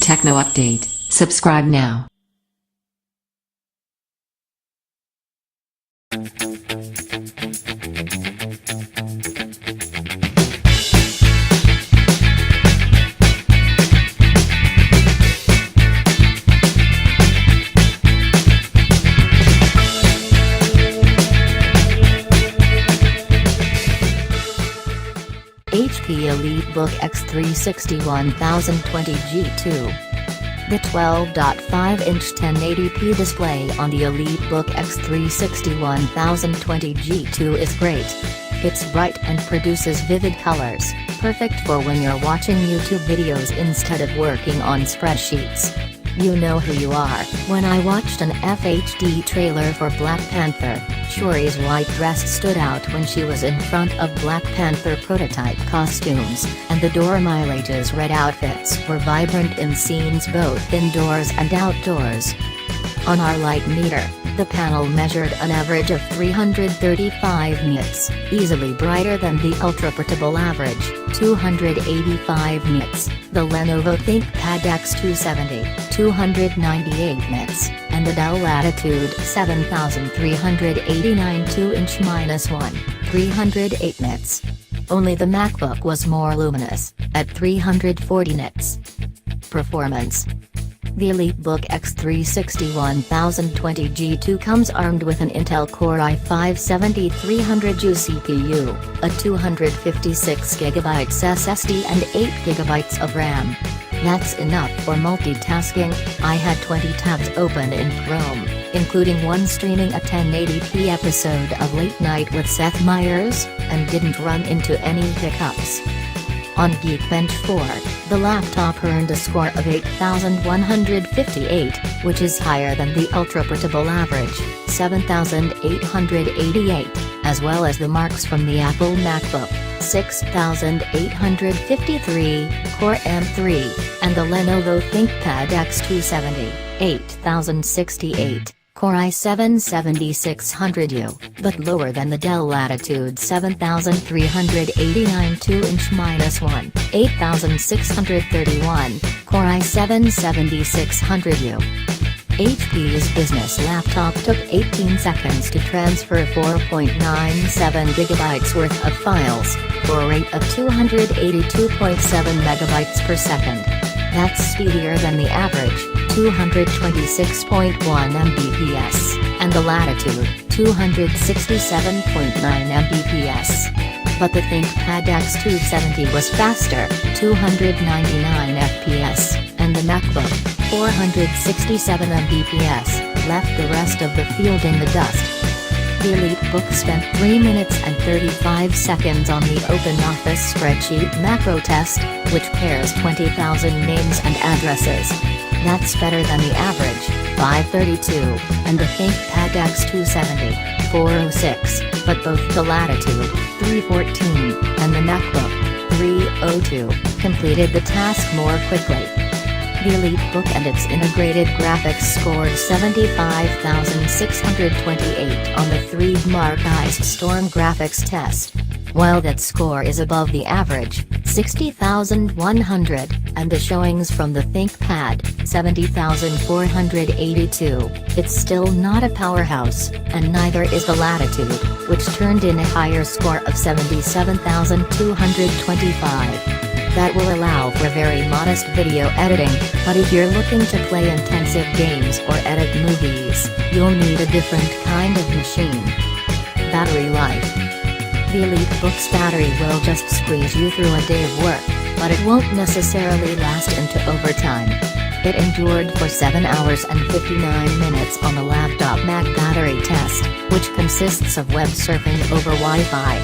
Techno update. Subscribe now. HP EliteBook x360 1020G2. The 12.5-inch 1080p display on the EliteBook x360 1020G2 is great. It's bright and produces vivid colors, perfect for when you're watching YouTube videos instead of working on spreadsheets. You know who you are. When I watched an FHD trailer for Black Panther, Shuri's white dress stood out when she was in front of Black Panther prototype costumes, and the Dora Milaje's red outfits were vibrant in scenes both indoors and outdoors. On our light meter, the panel measured an average of 335 nits, easily brighter than the ultra-portable average, 285 nits, the Lenovo ThinkPad X270, 298 nits, and the Dell Latitude 7389 2-inch-1, 308 nits. Only the MacBook was more luminous, at 340 nits. Performance. The EliteBook x360 1020G2 comes armed with an Intel Core i5-7300U CPU, a 256GB SSD and 8GB of RAM. That's enough for multitasking. I had 20 tabs open in Chrome, including one streaming a 1080p episode of Late Night with Seth Meyers, and didn't run into any hiccups. On Geekbench 4, the laptop earned a score of 8,158, which is higher than the ultra-portable average, 7,888, as well as the marks from the Apple MacBook, 6,853, Core M3, and the Lenovo ThinkPad X270, 8,068. Core i7-7600U, but lower than the Dell Latitude 7389 2-inch-1, 8631, Core i7-7600U. HP's business laptop took 18 seconds to transfer 4.97 GB worth of files, for a rate of 282.7 MB per second. That's speedier than the average, 226.1 Mbps, and the Latitude, 267.9 Mbps. But the ThinkPad X270 was faster, 299 FPS, and the MacBook, 467 Mbps, left the rest of the field in the dust. The EliteBook spent 3 minutes and 35 seconds on the OpenOffice spreadsheet macro test, which pairs 20,000 names and addresses. That's better than the average, 532, and the ThinkPad X270, 406, but both the Latitude, 314, and the MacBook, 302, completed the task more quickly. The EliteBook and its integrated graphics scored 75,628 on the 3-mark Ice Storm graphics test. While that score is above the average, 60,100, and the showings from the ThinkPad, 70,482, it's still not a powerhouse, and neither is the Latitude, which turned in a higher score of 77,225. That will allow for very modest video editing, but if you're looking to play intensive games or edit movies, you'll need a different kind of machine. Battery life. The EliteBook's battery will just squeeze you through a day of work, but it won't necessarily last into overtime. It endured for 7 hours and 59 minutes on the laptop Mac battery test, which consists of web surfing over Wi-Fi.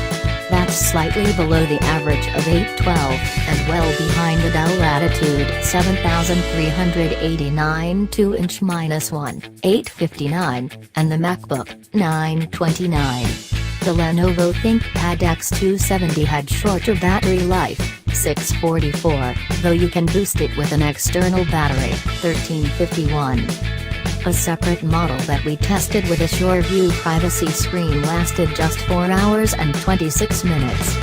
That's slightly below the average of 812, and well behind the Dell Latitude 7389 2-inch-1, 859, and the MacBook, 929. The Lenovo ThinkPad X270 had shorter battery life, 644, though you can boost it with an external battery, 1351. A separate model that we tested with a SureView privacy screen lasted just 4 hours and 26 minutes.